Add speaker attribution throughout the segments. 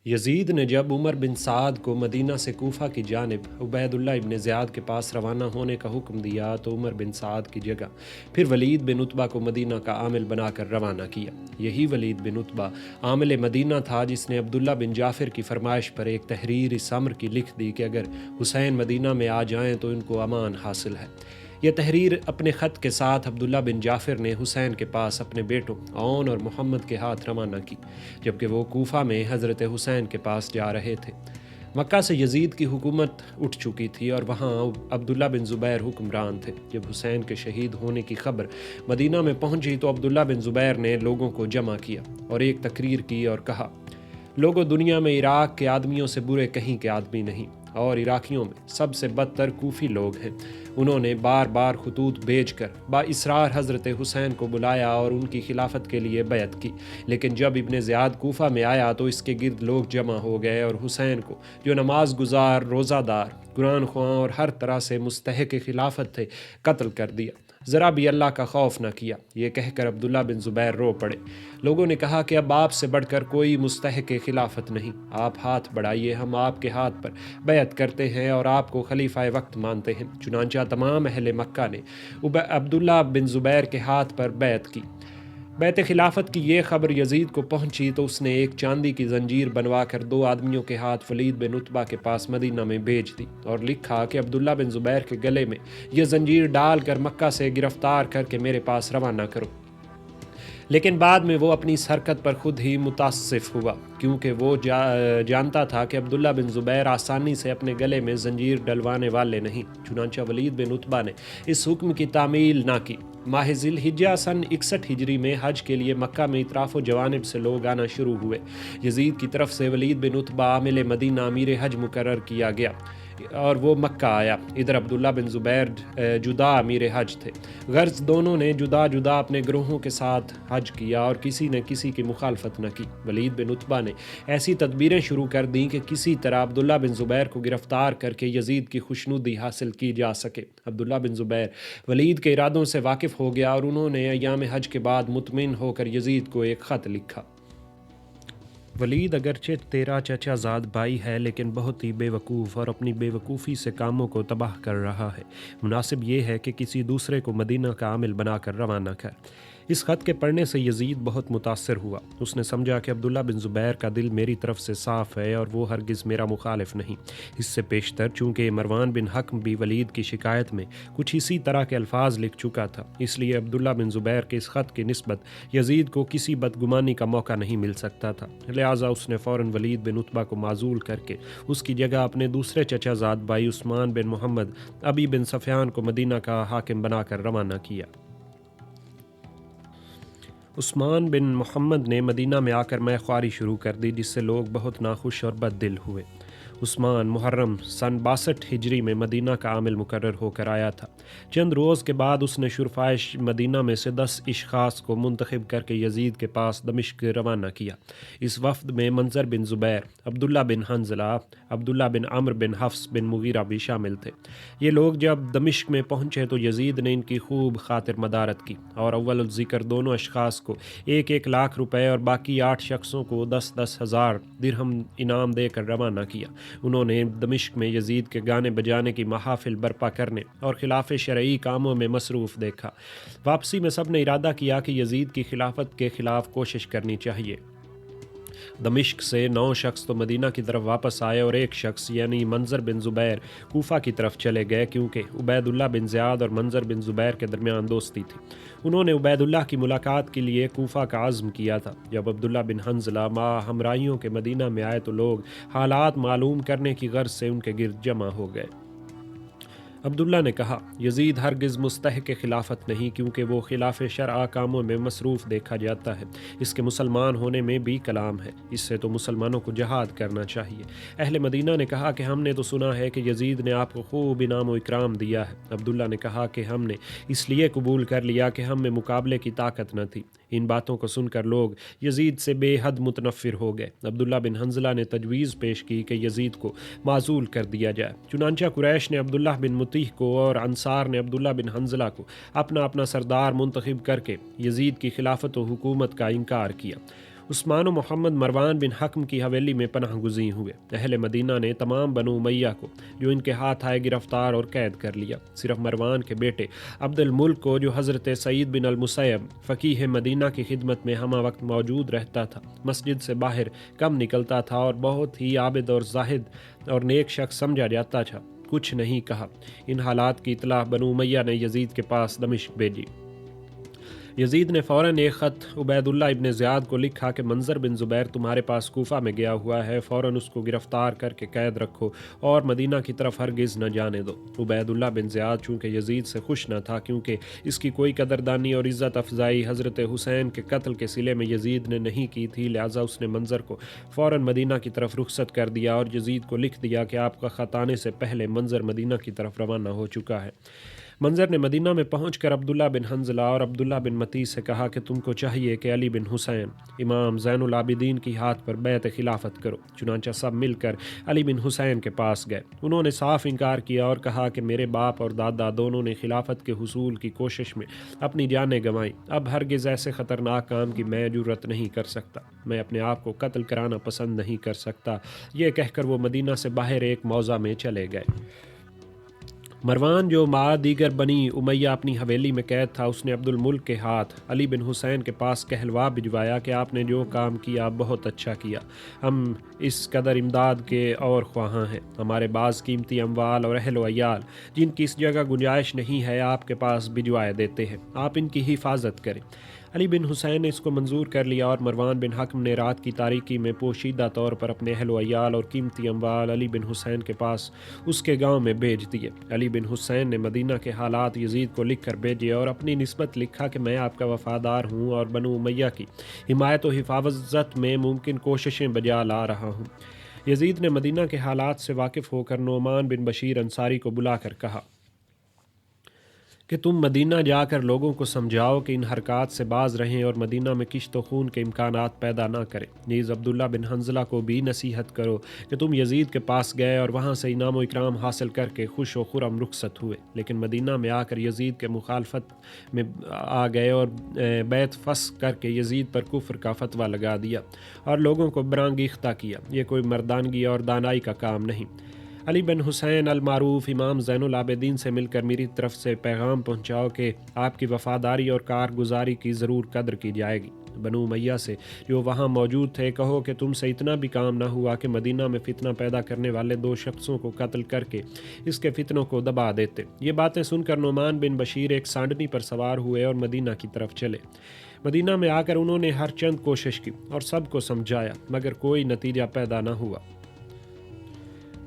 Speaker 1: یزید نے جب عمر بن سعد کو مدینہ سے کوفہ کی جانب عبید اللہ ابن زیاد کے پاس روانہ ہونے کا حکم دیا تو عمر بن سعد کی جگہ پھر ولید بن عتبہ کو مدینہ کا عامل بنا کر روانہ کیا۔ یہی ولید بن عتبہ عامل مدینہ تھا جس نے عبداللہ بن جعفر کی فرمائش پر ایک تحریر اس امر کی لکھ دی کہ اگر حسین مدینہ میں آ جائیں تو ان کو امان حاصل ہے۔ یہ تحریر اپنے خط کے ساتھ عبداللہ بن جعفر نے حسین کے پاس اپنے بیٹوں عون اور محمد کے ہاتھ روانہ کی، جبکہ وہ کوفہ میں حضرت حسین کے پاس جا رہے تھے۔ مکہ سے یزید کی حکومت اٹھ چکی تھی اور وہاں عبداللہ بن زبیر حکمران تھے۔ جب حسین کے شہید ہونے کی خبر مدینہ میں پہنچی تو عبداللہ بن زبیر نے لوگوں کو جمع کیا اور ایک تقریر کی اور کہا، لوگوں، دنیا میں عراق کے آدمیوں سے برے کہیں کے آدمی نہیں، اور عراقیوں میں سب سے بدتر کوفی لوگ ہیں۔ انہوں نے بار بار خطوط بھیج کر با اصرار حضرت حسین کو بلایا اور ان کی خلافت کے لیے بیعت کی، لیکن جب ابن زیاد کوفہ میں آیا تو اس کے گرد لوگ جمع ہو گئے اور حسین کو، جو نماز گزار، روزہ دار، قرآن خواں اور ہر طرح سے مستحق خلافت تھے، قتل کر دیا۔ ذرا بھی اللہ کا خوف نہ کیا۔ یہ کہہ کر عبداللہ بن زبیر رو پڑے۔ لوگوں نے کہا کہ اب آپ سے بڑھ کر کوئی مستحق خلافت نہیں، آپ ہاتھ بڑھائیے، ہم آپ کے ہاتھ پر بیعت کرتے ہیں اور آپ کو خلیفہ وقت مانتے ہیں۔ چنانچہ تمام اہل مکہ نے عبداللہ بن زبیر کے ہاتھ پر بیعت کی۔ بیعت خلافت کی یہ خبر یزید کو پہنچی تو اس نے ایک چاندی کی زنجیر بنوا کر 2 آدمیوں کے ہاتھ ولید بن عتبہ کے پاس مدینہ میں بھیج دی اور لکھا کہ عبداللہ بن زبیر کے گلے میں یہ زنجیر ڈال کر مکہ سے گرفتار کر کے میرے پاس روانہ کرو۔ لیکن بعد میں وہ اپنی اس حرکت پر خود ہی متاسف ہوا، کیونکہ وہ جانتا تھا کہ عبداللہ بن زبیر آسانی سے اپنے گلے میں زنجیر ڈلوانے والے نہیں۔ چنانچہ ولید بن عتبہ نے اس حکم کی تعمیل نہ کی۔ ماہ ذی الحجہ سن 61 ہجری میں حج کے لیے مکہ میں اطراف و جوانب سے لوگ آنا شروع ہوئے۔ یزید کی طرف سے ولید بن عتبہ عامل مدینہ امیر حج مقرر کیا گیا اور وہ مکہ آیا۔ ادھر عبداللہ بن زبیر جدا امیر حج تھے۔ غرض دونوں نے جدا جدا اپنے گروہوں کے ساتھ حج کیا اور کسی نے کسی کی مخالفت نہ کی۔ ولید بن عتبہ نے ایسی تدبیریں شروع کر دیں کہ کسی طرح عبداللہ بن زبیر کو گرفتار کر کے یزید کی خوشنودی حاصل کی جا سکے۔ عبداللہ بن زبیر ولید کے ارادوں سے واقف ہو گیا اور انہوں نے ایام حج کے بعد مطمئن ہو کر یزید کو ایک خط لکھا۔ ولید اگرچہ تیرا چچا زاد بھائی ہے لیکن بہت ہی بے وقوف اور اپنی بے وقوفی سے کاموں کو تباہ کر رہا ہے۔ مناسب یہ ہے کہ کسی دوسرے کو مدینہ کا عامل بنا کر روانہ کر۔ اس خط کے پڑھنے سے یزید بہت متاثر ہوا۔ اس نے سمجھا کہ عبداللہ بن زبیر کا دل میری طرف سے صاف ہے اور وہ ہرگز میرا مخالف نہیں۔ اس سے پیشتر چونکہ مروان بن حکم بھی ولید کی شکایت میں کچھ اسی طرح کے الفاظ لکھ چکا تھا، اس لیے عبداللہ بن زبیر کے اس خط کی نسبت یزید کو کسی بدگمانی کا موقع نہیں مل سکتا تھا، لہٰذا اس نے فوراً ولید بن عتبہ کو معزول کر کے اس کی جگہ اپنے دوسرے چچا زاد بھائی عثمان بن محمد ابی بن سفیان کو مدینہ کا حاکم بنا کر روانہ کیا۔ عثمان بن محمد نے مدینہ میں آ کر میں خواری شروع کر دی، جس سے لوگ بہت ناخوش اور بد دل ہوئے۔ عثمان محرم سن 62 ہجری میں مدینہ کا عامل مقرر ہو کر آیا تھا۔ چند روز کے بعد اس نے شرفائے مدینہ میں سے 10 اشخاص کو منتخب کر کے یزید کے پاس دمشق روانہ کیا۔ اس وفد میں منظر بن زبیر، عبداللہ بن حنظلہ، عبداللہ بن عمرو بن حفص بن مغیرہ بھی شامل تھے۔ یہ لوگ جب دمشق میں پہنچے تو یزید نے ان کی خوب خاطر مدارت کی اور اول الذکر دونوں اشخاص کو 1 لاکھ روپے اور باقی 8 شخصوں کو 10 ہزار درہم انعام دے کر روانہ کیا۔ انہوں نے دمشق میں یزید کے گانے بجانے کی محافل برپا کرنے اور خلاف شرعی کاموں میں مصروف دیکھا۔ واپسی میں سب نے ارادہ کیا کہ یزید کی خلافت کے خلاف کوشش کرنی چاہیے۔ دمشق سے 9 شخص تو مدینہ کی طرف واپس آئے اور 1 شخص یعنی منظر بن زبیر کوفہ کی طرف چلے گئے، کیونکہ عبید اللہ بن زیاد اور منظر بن زبیر کے درمیان دوستی تھی۔ انہوں نے عبید اللہ کی ملاقات کے لیے کوفہ کا عزم کیا تھا۔ جب عبداللہ بن حنظلہ ہمراہیوں کے مدینہ میں آئے تو لوگ حالات معلوم کرنے کی غرض سے ان کے گرد جمع ہو گئے۔ عبداللہ نے کہا، یزید ہرگز مستحق خلافت نہیں، کیونکہ وہ خلاف شرع کاموں میں مصروف دیکھا جاتا ہے۔ اس کے مسلمان ہونے میں بھی کلام ہے، اس سے تو مسلمانوں کو جہاد کرنا چاہیے۔ اہل مدینہ نے کہا کہ ہم نے تو سنا ہے کہ یزید نے آپ کو خوب انعام و اکرام دیا ہے۔ عبداللہ نے کہا کہ ہم نے اس لیے قبول کر لیا کہ ہم میں مقابلے کی طاقت نہ تھی۔ ان باتوں کو سن کر لوگ یزید سے بے حد متنفر ہو گئے۔ عبداللہ بن حنظلہ نے تجویز پیش کی کہ یزید کو معزول کر دیا جائے۔ چنانچہ قریش نے عبداللہ بن مطیع کو اور انصار نے عبداللہ بن حنظلہ کو اپنا اپنا سردار منتخب کر کے یزید کی خلافت و حکومت کا انکار کیا۔ عثمان و محمد مروان بن حکم کی حویلی میں پناہ گزین ہوئے۔ اہل مدینہ نے تمام بنو امیہ کو جو ان کے ہاتھ آئے گرفتار اور قید کر لیا۔ صرف مروان کے بیٹے عبد الملک کو، جو حضرت سعید بن المسیب فقیہ مدینہ کی خدمت میں ہمہ وقت موجود رہتا تھا، مسجد سے باہر کم نکلتا تھا اور بہت ہی عابد اور زاہد اور نیک شخص سمجھا جاتا تھا، کچھ نہیں کہا۔ ان حالات کی اطلاع بنو امیہ نے یزید کے پاس دمشق بھیجی۔ یزید نے فوراً ایک خط عبید اللہ ابن زیاد کو لکھا کہ منظر بن زبیر تمہارے پاس کوفہ میں گیا ہوا ہے، فوراً اس کو گرفتار کر کے قید رکھو اور مدینہ کی طرف ہرگز نہ جانے دو۔ عبید اللہ بن زیاد چونکہ یزید سے خوش نہ تھا، کیونکہ اس کی کوئی قدردانی اور عزت افزائی حضرت حسین کے قتل کے صلے میں یزید نے نہیں کی تھی، لہٰذا اس نے منظر کو فوراً مدینہ کی طرف رخصت کر دیا اور یزید کو لکھ دیا کہ آپ کا خط آنے سے پہلے منظر مدینہ کی طرف روانہ ہو چکا ہے۔ منظر نے مدینہ میں پہنچ کر عبداللہ بن حنظلہ اور عبداللہ بن متی سے کہا کہ تم کو چاہیے کہ علی بن حسین امام زین العابدین کی ہاتھ پر بیعت خلافت کرو۔ چنانچہ سب مل کر علی بن حسین کے پاس گئے۔ انہوں نے صاف انکار کیا اور کہا کہ میرے باپ اور دادا دونوں نے خلافت کے حصول کی کوشش میں اپنی جانیں گنوائیں، اب ہرگز ایسے خطرناک کام کی میں جرت نہیں کر سکتا، میں اپنے آپ کو قتل کرانا پسند نہیں کر سکتا۔ یہ کہہ کر وہ مدینہ سے باہر ایک موضع میں چلے گئے۔ مروان جو مع دیگر بنی امیہ اپنی حویلی میں قید تھا، اس نے عبد الملک کے ہاتھ علی بن حسین کے پاس کہلوا بھجوایا کہ آپ نے جو کام کیا بہت اچھا کیا، ہم اس قدر امداد کے اور خواہاں ہیں، ہمارے بعض قیمتی اموال اور اہل و عیال جن کی اس جگہ گنجائش نہیں ہے آپ کے پاس بھجوائے دیتے ہیں، آپ ان کی حفاظت کریں۔ علی بن حسین نے اس کو منظور کر لیا اور مروان بن حکم نے رات کی تاریکی میں پوشیدہ طور پر اپنے اہل و عیال اور قیمتی اموال علی بن حسین کے پاس اس کے گاؤں میں بھیج دیے۔ علی بن حسین نے مدینہ کے حالات یزید کو لکھ کر بھیجے اور اپنی نسبت لکھا کہ میں آپ کا وفادار ہوں اور بنو امیہ کی حمایت و حفاظت میں ممکن کوششیں بجا لا رہا ہوں۔ یزید نے مدینہ کے حالات سے واقف ہو کر نعمان بن بشیر انصاری کو بلا کر کہا کہ تم مدینہ جا کر لوگوں کو سمجھاؤ کہ ان حرکات سے باز رہیں اور مدینہ میں کشت و خون کے امکانات پیدا نہ کریں۔ نیز عبداللہ بن حنظلہ کو بھی نصیحت کرو کہ تم یزید کے پاس گئے اور وہاں سے انعام و اکرام حاصل کر کے خوش و خرم رخصت ہوئے، لیکن مدینہ میں آ کر یزید کے مخالفت میں آ گئے اور بیعت فسخ کر کے یزید پر کفر کا فتویٰ لگا دیا اور لوگوں کو برانگیختہ کیا۔ یہ کوئی مردانگی اور دانائی کا کام نہیں۔ علی بن حسین المعروف امام زین العابدین سے مل کر میری طرف سے پیغام پہنچاؤ کہ آپ کی وفاداری اور کارگزاری کی ضرور قدر کی جائے گی۔ بنو امیہ سے جو وہاں موجود تھے کہو کہ تم سے اتنا بھی کام نہ ہوا کہ مدینہ میں فتنہ پیدا کرنے والے 2 شخصوں کو قتل کر کے اس کے فتنوں کو دبا دیتے۔ یہ باتیں سن کر نعمان بن بشیر ایک سانڈنی پر سوار ہوئے اور مدینہ کی طرف چلے۔ مدینہ میں آ کر انہوں نے ہر چند کوشش کی اور سب کو سمجھایا، مگر کوئی نتیجہ پیدا نہ ہوا۔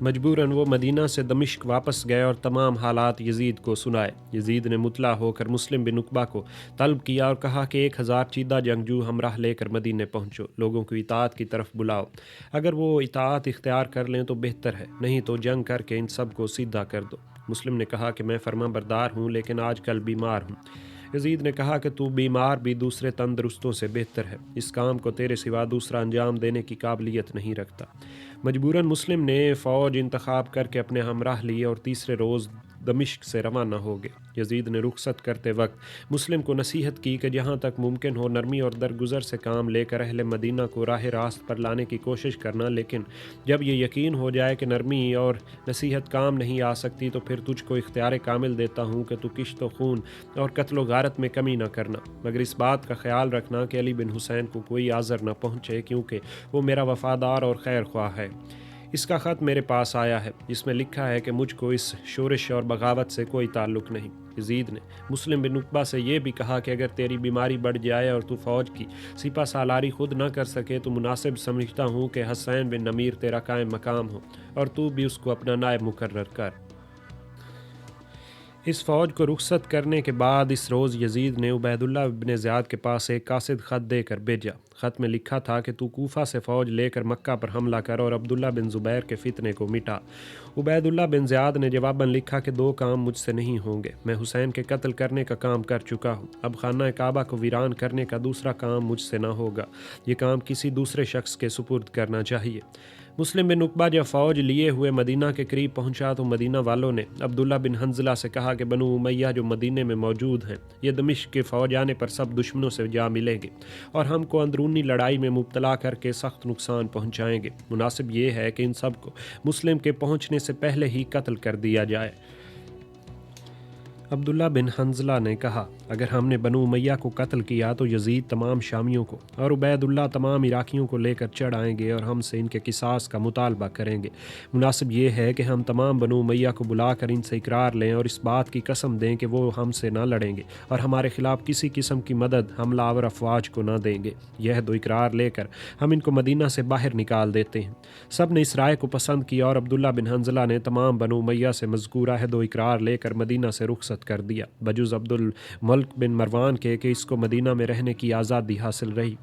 Speaker 1: مجبوراً وہ مدینہ سے دمشق واپس گئے اور تمام حالات یزید کو سنائے۔ یزید نے مطلع ہو کر مسلم بن عقبہ کو طلب کیا اور کہا کہ 1000 چیدہ جنگجو ہمراہ لے کر مدینے پہنچو، لوگوں کو اطاعت کی طرف بلاؤ، اگر وہ اطاعت اختیار کر لیں تو بہتر ہے، نہیں تو جنگ کر کے ان سب کو سیدھا کر دو۔ مسلم نے کہا کہ میں فرما بردار ہوں لیکن آج کل بیمار ہوں۔ یزید نے کہا کہ تو بیمار بھی دوسرے تندرستوں سے بہتر ہے، اس کام کو تیرے سوا دوسرا انجام دینے کی قابلیت نہیں رکھتا۔ مجبوراً مسلم نے فوج انتخاب کر کے اپنے ہمراہ لیے اور تیسرے روز دمشق سے روانہ ہو گئے۔ یزید نے رخصت کرتے وقت مسلم کو نصیحت کی کہ جہاں تک ممکن ہو نرمی اور درگزر سے کام لے کر اہل مدینہ کو راہ راست پر لانے کی کوشش کرنا، لیکن جب یہ یقین ہو جائے کہ نرمی اور نصیحت کام نہیں آ سکتی تو پھر تجھ کو اختیار کامل دیتا ہوں کہ تو کشت و خون اور قتل و غارت میں کمی نہ کرنا، مگر اس بات کا خیال رکھنا کہ علی بن حسین کو کوئی آزر نہ پہنچے، کیونکہ وہ میرا وفادار اور خیر خواہ ہے۔ اس کا خط میرے پاس آیا ہے، جس میں لکھا ہے کہ مجھ کو اس شورش اور بغاوت سے کوئی تعلق نہیں۔ یزید نے مسلم بن عقبہ سے یہ بھی کہا کہ اگر تیری بیماری بڑھ جائے اور تو فوج کی سپہ سالاری خود نہ کر سکے تو مناسب سمجھتا ہوں کہ حسین بن نمیر تیرا قائم مقام ہو اور تو بھی اس کو اپنا نائب مقرر کر۔ اس فوج کو رخصت کرنے کے بعد اس روز یزید نے عبید اللہ ابن زیاد کے پاس ایک قاصد خط دے کر بھیجا۔ خط میں لکھا تھا کہ تو کوفہ سے فوج لے کر مکہ پر حملہ کر اور عبداللہ بن زبیر کے فتنے کو مٹا۔ عبید اللہ بن زیاد نے جواباً لکھا کہ 2 کام مجھ سے نہیں ہوں گے، میں حسین کے قتل کرنے کا کام کر چکا ہوں، اب خانہ کعبہ کو ویران کرنے کا دوسرا کام مجھ سے نہ ہوگا، یہ کام کسی دوسرے شخص کے سپرد کرنا چاہیے۔ مسلم بن عقبہ جب فوج لیے ہوئے مدینہ کے قریب پہنچا تو مدینہ والوں نے عبداللہ بن حنظلہ سے کہا کہ بنو امیہ جو مدینے میں موجود ہیں، یہ دمشق کے فوج آنے پر سب دشمنوں سے جا ملیں گے اور ہم کو اندرون بیرونی لڑائی میں مبتلا کر کے سخت نقصان پہنچائیں گے۔ مناسب یہ ہے کہ ان سب کو مسلم کے پہنچنے سے پہلے ہی قتل کر دیا جائے۔ عبداللہ بن حنظلہ نے کہا، اگر ہم نے بنو امیہ کو قتل کیا تو یزید تمام شامیوں کو اور عبید اللہ تمام عراقیوں کو لے کر چڑھ آئیں گے اور ہم سے ان کے قصاص کا مطالبہ کریں گے۔ مناسب یہ ہے کہ ہم تمام بنو امیہ کو بلا کر ان سے اقرار لیں اور اس بات کی قسم دیں کہ وہ ہم سے نہ لڑیں گے اور ہمارے خلاف کسی قسم کی مدد حملہ آور افواج کو نہ دیں گے۔ یہ عہد و اقرار لے کر ہم ان کو مدینہ سے باہر نکال دیتے ہیں۔ سب نے اس رائے کو پسند کیا اور عبداللہ بن حنظلہ نے تمام بنو امیہ سے مذکورہ عہد و اقرار لے کر مدینہ سے رخصت کر دیا، بجز عبد الملک بن مروان کے کہ اس کو مدینہ میں رہنے کی آزادی حاصل رہی۔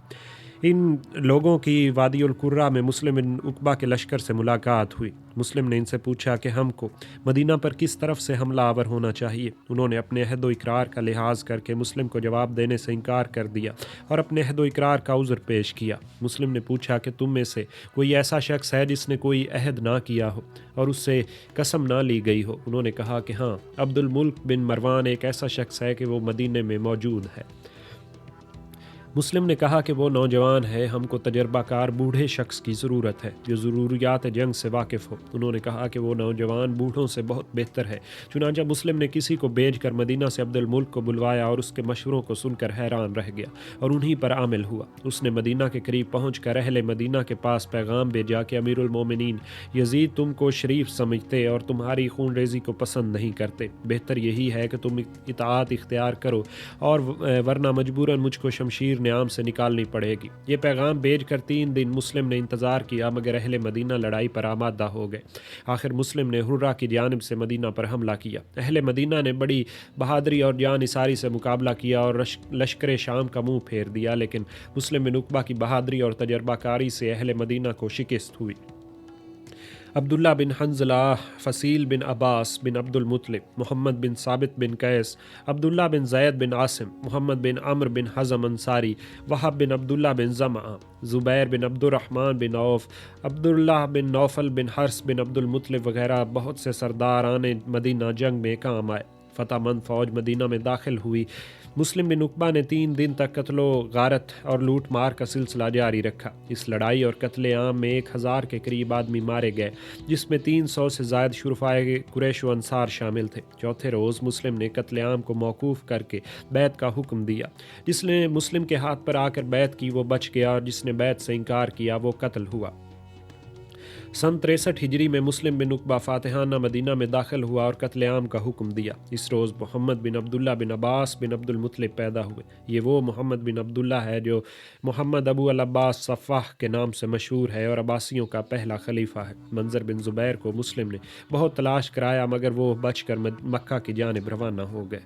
Speaker 1: ان لوگوں کی وادی القرہ میں مسلم بن عقبہ کے لشکر سے ملاقات ہوئی۔ مسلم نے ان سے پوچھا کہ ہم کو مدینہ پر کس طرف سے حملہ آور ہونا چاہیے۔ انہوں نے اپنے عہد و اقرار کا لحاظ کر کے مسلم کو جواب دینے سے انکار کر دیا اور اپنے عہد و اقرار کا عذر پیش کیا۔ مسلم نے پوچھا کہ تم میں سے کوئی ایسا شخص ہے جس نے کوئی عہد نہ کیا ہو اور اس سے قسم نہ لی گئی ہو؟ انہوں نے کہا کہ ہاں، عبد الملک بن مروان ایک ایسا شخص ہے کہ وہ مدینے میں موجود ہے۔ مسلم نے کہا کہ وہ نوجوان ہے، ہم کو تجربہ کار بوڑھے شخص کی ضرورت ہے جو ضروریات جنگ سے واقف ہو۔ انہوں نے کہا کہ وہ نوجوان بوڑھوں سے بہت بہتر ہے۔ چنانچہ مسلم نے کسی کو بھیج کر مدینہ سے عبد الملک کو بلوایا اور اس کے مشوروں کو سن کر حیران رہ گیا اور انہی پر عامل ہوا۔ اس نے مدینہ کے قریب پہنچ کر اہل مدینہ کے پاس پیغام بھیجا کہ امیر المومنین یزید تم کو شریف سمجھتے اور تمہاری خون ریزی کو پسند نہیں کرتے۔ بہتر یہی ہے کہ تم اطاعت اختیار کرو اور ورنہ مجبوراً مجھ کو شمشیر نیام سے نکالنی پڑے گی۔ یہ پیغام بھیج کر 3 دن مسلم نے انتظار کیا، مگر اہل مدینہ لڑائی پر آمادہ ہو گئے۔ آخر مسلم نے حرہ کی جانب سے مدینہ پر حملہ کیا۔ اہل مدینہ نے بڑی بہادری اور جان نثاری سے مقابلہ کیا اور لشکر شام کا منہ پھیر دیا، لیکن مسلم بن عقبہ کی بہادری اور تجربہ کاری سے اہل مدینہ کو شکست ہوئی۔ عبداللہ بن حنظلہ، فصیل بن عباس بن عبد المطلب، محمد بن ثابت بن قیس، عبداللہ بن زید بن عاصم، محمد بن عمرو بن حزم انصاری، وہب بن عبداللہ بن زمعہ، زبیر بن عبد الرحمن بن عوف، عبداللہ بن نوفل بن حرس بن عبد المطلب وغیرہ بہت سے سرداران مدینہ جنگ میں کام آئے۔ فتح مند فوج مدینہ میں داخل ہوئی۔ مسلم بن عقبہ نے 3 دن تک قتل و غارت اور لوٹ مار کا سلسلہ جاری رکھا۔ اس لڑائی اور قتل عام میں 1000 کے قریب آدمی مارے گئے، جس میں 300 سے زائد شرفائے قریش و انصار شامل تھے۔ چوتھے روز مسلم نے قتل عام کو موقوف کر کے بیعت کا حکم دیا۔ جس نے مسلم کے ہاتھ پر آ کر بیعت کی وہ بچ گیا اور جس نے بیعت سے انکار کیا وہ قتل ہوا۔ سن 63 ہجری میں مسلم بن عقبہ فاتحانہ مدینہ میں داخل ہوا اور قتل عام کا حکم دیا۔ اس روز محمد بن عبداللہ بن عباس بن عبد المطلب پیدا ہوئے۔ یہ وہ محمد بن عبداللہ ہے جو محمد ابو العباس صفاح کے نام سے مشہور ہے اور عباسیوں کا پہلا خلیفہ ہے۔ منظر بن زبیر کو مسلم نے بہت تلاش کرایا مگر وہ بچ کر مکہ کی جانب روانہ ہو گئے۔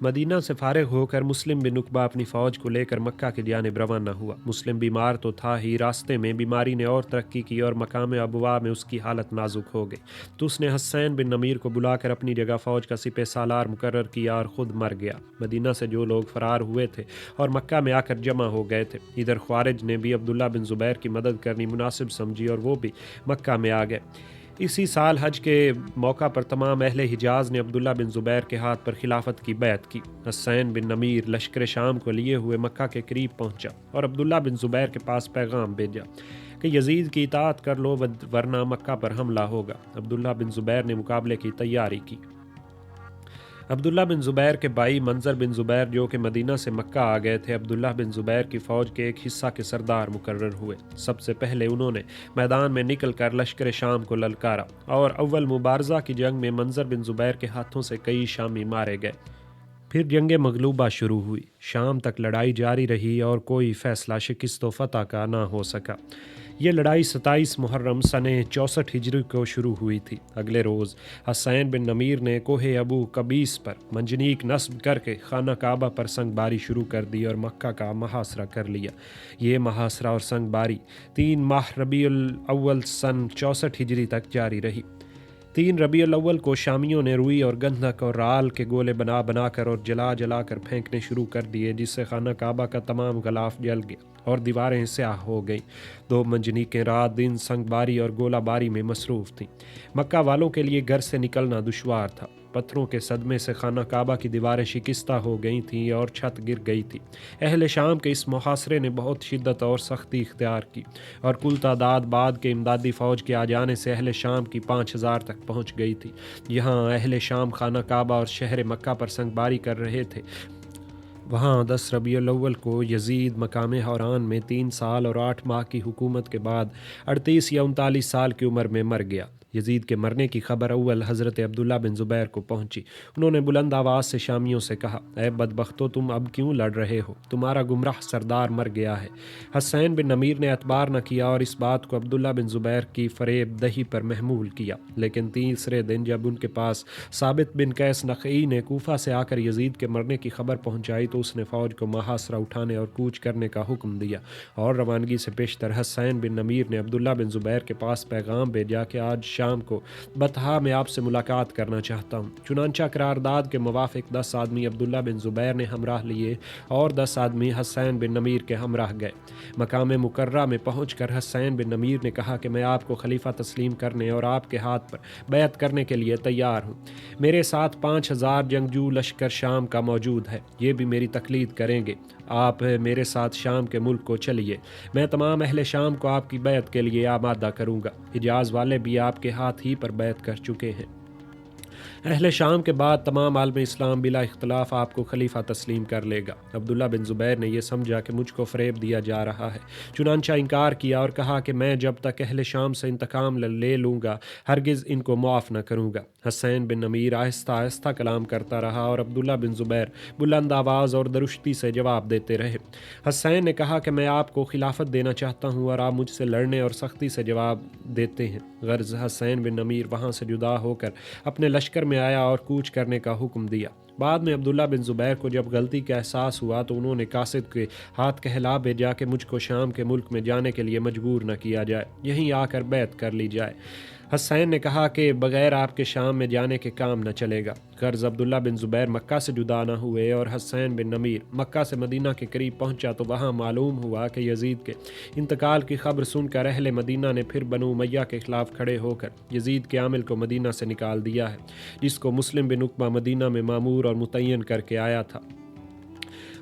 Speaker 1: مدینہ سے فارغ ہو کر مسلم بن عقبہ اپنی فوج کو لے کر مکہ کی جانب روانہ ہوا۔ مسلم بیمار تو تھا ہی، راستے میں بیماری نے اور ترقی کی اور مقام ابوا میں اس کی حالت نازک ہو گئی، تو اس نے حسین بن نمیر کو بلا کر اپنی جگہ فوج کا سپہ سالار مقرر کیا اور خود مر گیا۔ مدینہ سے جو لوگ فرار ہوئے تھے اور مکہ میں آ کر جمع ہو گئے تھے، ادھر خوارج نے بھی عبداللہ بن زبیر کی مدد کرنی مناسب سمجھی اور وہ بھی مکہ میں آ گئے۔ اسی سال حج کے موقع پر تمام اہل حجاز نے عبداللہ بن زبیر کے ہاتھ پر خلافت کی بیعت کی۔ حسین بن نمیر لشکر شام کو لیے ہوئے مکہ کے قریب پہنچا اور عبداللہ بن زبیر کے پاس پیغام بھیجا کہ یزید کی اطاعت کر لو ورنہ مکہ پر حملہ ہوگا۔ عبداللہ بن زبیر نے مقابلے کی تیاری کی۔ عبداللہ بن زبیر کے بھائی منظر بن زبیر جو کہ مدینہ سے مکہ آ گئے تھے، عبداللہ بن زبیر کی فوج کے ایک حصہ کے سردار مقرر ہوئے۔ سب سے پہلے انہوں نے میدان میں نکل کر لشکر شام کو للکارا اور اول مبارزہ کی جنگ میں منظر بن زبیر کے ہاتھوں سے کئی شامی مارے گئے۔ پھر جنگ مغلوبہ شروع ہوئی۔ شام تک لڑائی جاری رہی اور کوئی فیصلہ شکست و فتح کا نہ ہو سکا۔ یہ لڑائی 27 محرم سن 64 ہجری کو شروع ہوئی تھی۔ اگلے روز حسین بن نمیر نے کوہ ابو قبیس پر منجنیق نصب کر کے خانہ کعبہ پر سنگ باری شروع کر دی اور مکہ کا محاصرہ کر لیا۔ یہ محاصرہ اور سنگ باری 3 ماہ ربیع الاول سن 64 ہجری تک جاری رہی۔ 3 ربیع الاول کو شامیوں نے روئی اور گندھک اور رال کے گولے بنا کر اور جلا کر پھینکنے شروع کر دیے، جس سے خانہ کعبہ کا تمام غلاف جل گیا۔ اور دیواریں سیاہ ہو گئیں۔ 2 منجنیقیں رات دن سنگ باری اور گولہ باری میں مصروف تھیں۔ مکہ والوں کے لیے گھر سے نکلنا دشوار تھا۔ پتھروں کے صدمے سے خانہ کعبہ کی دیواریں شکستہ ہو گئی تھیں اور چھت گر گئی تھی۔ اہل شام کے اس محاصرے نے بہت شدت اور سختی اختیار کی، اور کل تعداد بعد کے امدادی فوج کے آ جانے سے اہل شام کی 5000 تک پہنچ گئی تھی۔ یہاں اہل شام خانہ کعبہ اور شہر مکہ پر سنگ باری کر رہے تھے۔ وہاں 10 ربیع الاول کو یزید مقام حوران میں 3 سال اور 8 ماہ کی حکومت کے بعد 38 یا 39 سال کی عمر میں مر گیا۔ یزید کے مرنے کی خبر اول حضرت عبداللہ بن زبیر کو پہنچی۔ انہوں نے بلند آواز سے شامیوں سے کہا، اے بدبختو، تم اب کیوں لڑ رہے ہو؟ تمہارا گمراہ سردار مر گیا ہے۔ حسین بن نمیر نے اعتبار نہ کیا اور اس بات کو عبداللہ بن زبیر کی فریب دہی پر محمول کیا، لیکن تیسرے دن جب ان کے پاس ثابت بن قیس نخعی نے کوفہ سے آ کر یزید کے مرنے کی خبر پہنچائی تو اس نے فوج کو محاصرہ اٹھانے اور کوچ کرنے کا حکم دیا، اور روانگی سے پیشتر حسین بن نمیر نے عبداللہ بن زبیر کے پاس پیغام بھیجا کہ آج شام کو بطحا میں آپ سے ملاقات کرنا چاہتا ہوں۔ چنانچہ قرارداد کے موافق 10 آدمی عبداللہ بن زبیر نے ہمراہ لیے اور 10 آدمی حسین بن نمیر کے ہمراہ گئے۔ مقام مکرہ میں پہنچ کر حسین بن نمیر نے کہا کہ میں آپ کو خلیفہ تسلیم کرنے اور آپ کے ہاتھ پر بیعت کرنے کے لیے تیار ہوں۔ میرے ساتھ 5000 جنگجو لشکر شام کا موجود ہے، یہ بھی میری تقلید کریں گے۔ آپ میرے ساتھ شام کے ملک کو چلیے، میں تمام اہل شام کو آپ کی بیعت کے لیے آمادہ کروں گا۔ حجاز والے بھی آپ کے ہاتھ ہی پر بیعت کر چکے ہیں۔ اہل شام کے بعد تمام عالم اسلام بلا اختلاف آپ کو خلیفہ تسلیم کر لے گا۔ عبداللہ بن زبیر نے یہ سمجھا کہ مجھ کو فریب دیا جا رہا ہے، چنانچہ انکار کیا اور کہا کہ میں جب تک اہل شام سے انتقام لے لوں گا ہرگز ان کو معاف نہ کروں گا۔ حسین بن نمیر آہستہ آہستہ کلام کرتا رہا اور عبداللہ بن زبیر بلند آواز اور درشتی سے جواب دیتے رہے۔ حسین نے کہا کہ میں آپ کو خلافت دینا چاہتا ہوں اور آپ مجھ سے لڑنے اور سختی سے جواب دیتے ہیں۔ غرض حسین بن نمیر وہاں سے جدا ہو کر اپنے لشکر میں آیا اور کوچ کرنے کا حکم دیا۔ بعد میں عبداللہ بن زبیر کو جب غلطی کا احساس ہوا تو انہوں نے قاصد کے ہاتھ کہلا بھیجا کہ مجھ کو شام کے ملک میں جانے کے لیے مجبور نہ کیا جائے، یہیں آ کر بیعت کر لی جائے۔ حسین نے کہا کہ بغیر آپ کے شام میں جانے کے کام نہ چلے گا۔ غرض عبداللہ بن زبیر مکہ سے جدا نہ ہوئے اور حسین بن نمیر مکہ سے مدینہ کے قریب پہنچا تو وہاں معلوم ہوا کہ یزید کے انتقال کی خبر سن کر اہل مدینہ نے پھر بنو امیہ کے خلاف کھڑے ہو کر یزید کے عامل کو مدینہ سے نکال دیا ہے، جس کو مسلم بن عقبہ مدینہ میں مامور اور متعین کر کے آیا تھا۔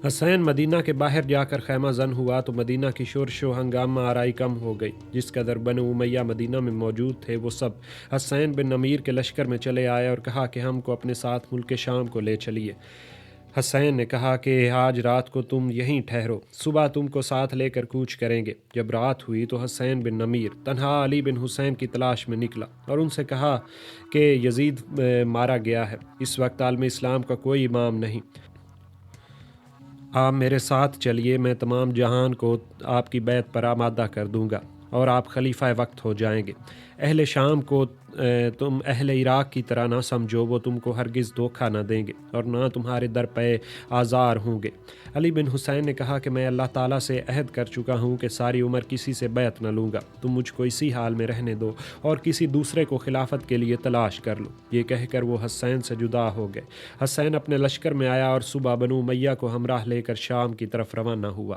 Speaker 1: حسین مدینہ کے باہر جا کر خیمہ زن ہوا تو مدینہ کی شورش و ہنگامہ آرائی کم ہو گئی۔ جس قدر بنو امیہ مدینہ میں موجود تھے وہ سب حسین بن نمیر کے لشکر میں چلے آئے اور کہا کہ ہم کو اپنے ساتھ ملک شام کو لے چلیے۔ حسین نے کہا کہ آج رات کو تم یہیں ٹھہرو، صبح تم کو ساتھ لے کر کوچ کریں گے۔ جب رات ہوئی تو حسین بن نمیر تنہا علی بن حسین کی تلاش میں نکلا اور ان سے کہا کہ یزید مارا گیا ہے، اس وقت عالم اسلام کا کوئی امام نہیں، آپ میرے ساتھ چلیے، میں تمام جہان کو آپ کی بیعت پر آمادہ کر دوں گا اور آپ خلیفہ وقت ہو جائیں گے۔ اہل شام کو تم اہل عراق کی طرح نہ سمجھو، وہ تم کو ہرگز دھوکہ نہ دیں گے اور نہ تمہارے در پہ آزار ہوں گے۔ علی بن حسین نے کہا کہ میں اللہ تعالیٰ سے عہد کر چکا ہوں کہ ساری عمر کسی سے بیعت نہ لوں گا، تم مجھ کو اسی حال میں رہنے دو اور کسی دوسرے کو خلافت کے لیے تلاش کر لو۔ یہ کہہ کر وہ حسین سے جدا ہو گئے۔ حسین اپنے لشکر میں آیا اور صبح بنو امیہ کو ہمراہ لے کر شام کی طرف روانہ ہوا۔